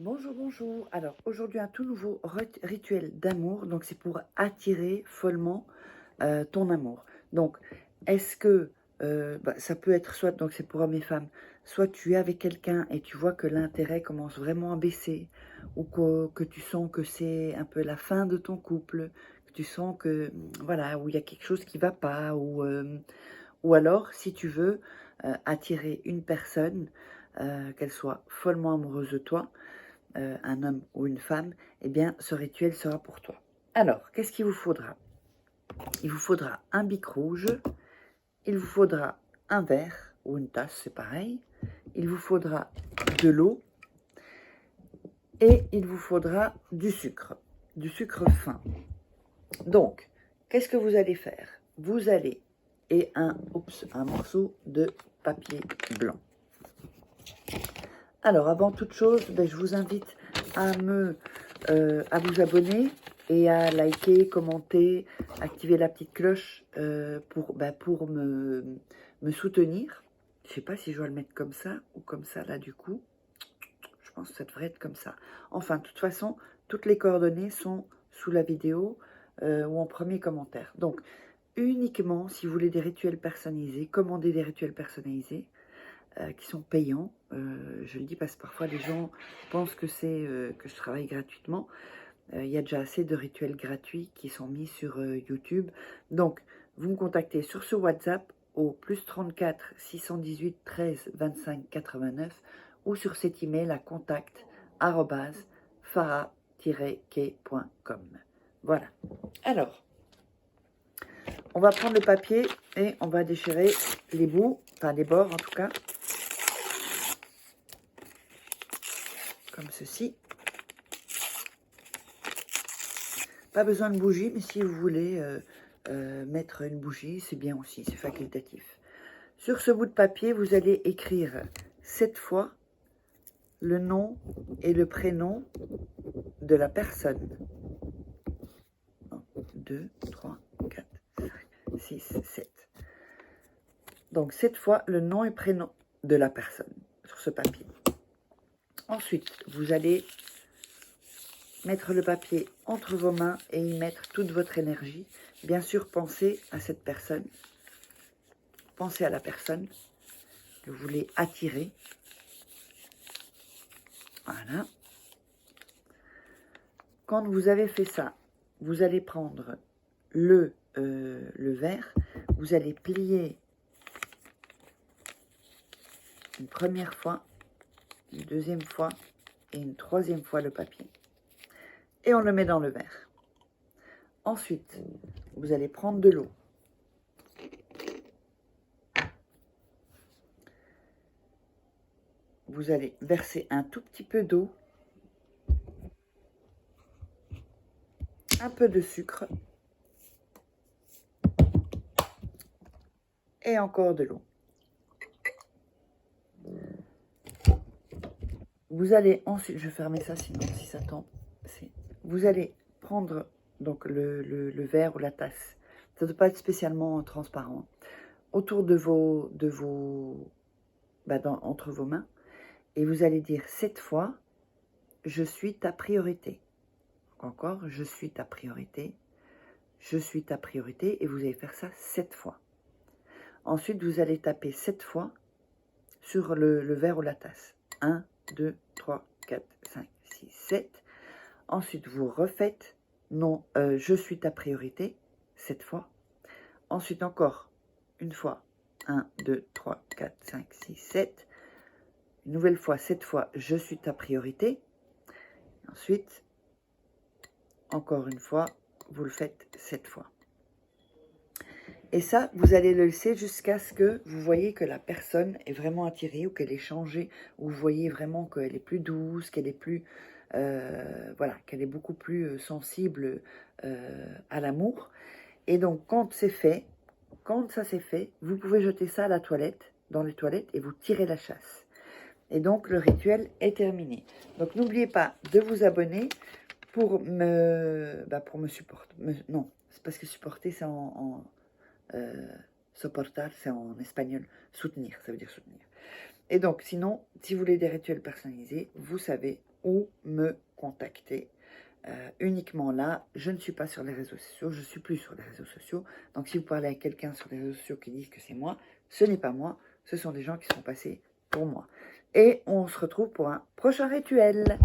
Bonjour, bonjour. Alors aujourd'hui un tout nouveau rituel d'amour. Donc c'est pour attirer follement ton amour. Donc est-ce que ça peut être soit, donc c'est pour hommes et femmes, soit tu es avec quelqu'un et tu vois que l'intérêt commence vraiment à baisser, ou que tu sens que c'est un peu la fin de ton couple, que tu sens que voilà, où il y a quelque chose qui va pas, ou alors si tu veux attirer une personne, qu'elle soit follement amoureuse de toi, un homme ou une femme, eh bien, ce rituel sera pour toi. Alors, qu'est-ce qu'il vous faudra? Il vous faudra un bic rouge, il vous faudra un verre ou une tasse, c'est pareil, il vous faudra de l'eau et il vous faudra du sucre fin. Donc, qu'est-ce que vous allez faire? Vous allez, et un morceau de papier blanc. Alors, avant toute chose, je vous invite à vous abonner et à liker, commenter, activer la petite cloche pour me soutenir. Je ne sais pas si je dois le mettre comme ça ou comme ça, là, du coup. Je pense que ça devrait être comme ça. Enfin, de toute façon, toutes les coordonnées sont sous la vidéo ou en premier commentaire. Donc, uniquement, si vous voulez des rituels personnalisés, commandez des rituels personnalisés. Qui sont payants. Je le dis parce que parfois les gens pensent que que je travaille gratuitement. Il y a déjà assez de rituels gratuits qui sont mis sur YouTube. Donc, vous me contactez sur ce WhatsApp au +34 618 13 25 89 ou sur cet email à contact@farah-key.com. Voilà. Alors, on va prendre le papier et on va déchirer les bouts, enfin les bords en tout cas, comme ceci. Pas besoin de bougie, mais si vous voulez mettre une bougie, c'est bien aussi, c'est facultatif. Sur ce bout de papier, vous allez écrire 7 fois le nom et le prénom de la personne. 1, 2, 3, 4, 5, 6, 7. Donc 7 fois le nom et prénom de la personne sur ce papier. Ensuite, vous allez mettre le papier entre vos mains et y mettre toute votre énergie. Bien sûr, pensez à cette personne. Pensez à la personne que vous voulez attirer. Voilà. Quand vous avez fait ça, vous allez prendre le verre. Vous allez plier une première fois, une deuxième fois et une troisième fois le papier. Et on le met dans le verre. Ensuite, vous allez prendre de l'eau. Vous allez verser un tout petit peu d'eau, un peu de sucre et encore de l'eau. Vous allez ensuite, je vais fermer ça sinon si ça tombe, vous allez prendre donc le verre ou la tasse. Ça ne doit pas être spécialement transparent. Autour de entre vos mains. Et vous allez dire 7 fois, je suis ta priorité. Encore, je suis ta priorité. Je suis ta priorité. Et vous allez faire ça 7 fois. Ensuite, vous allez taper 7 fois sur le verre ou la tasse. 1, 2, 3, 4, 5, 6, 7. Ensuite, vous refaites non, je suis ta priorité 7 fois. Ensuite, encore une fois. 1, 2, 3, 4, 5, 6, 7. Une nouvelle fois, 7 fois, je suis ta priorité. Ensuite, encore une fois, vous le faites 7 fois. Et ça, vous allez le laisser jusqu'à ce que vous voyez que la personne est vraiment attirée ou qu'elle est changée, ou vous voyez vraiment qu'elle est plus douce, qu'elle est plus, voilà, qu'elle est beaucoup plus sensible à l'amour. Et donc, quand c'est fait, quand ça c'est fait, vous pouvez jeter ça à la toilette, dans les toilettes, et vous tirez la chasse. Et donc, le rituel est terminé. Donc, n'oubliez pas de vous abonner pour me supporter. Non, c'est parce que supporter, c'est soportar, c'est en espagnol. Soutenir, ça veut dire soutenir. Et donc, sinon, si vous voulez des rituels personnalisés, vous savez ou me contacter. Uniquement là, je ne suis pas sur les réseaux sociaux, je ne suis plus sur les réseaux sociaux. Donc si vous parlez à quelqu'un sur les réseaux sociaux qui dit que c'est moi, ce n'est pas moi, ce sont des gens qui sont passés pour moi. Et on se retrouve pour un prochain rituel.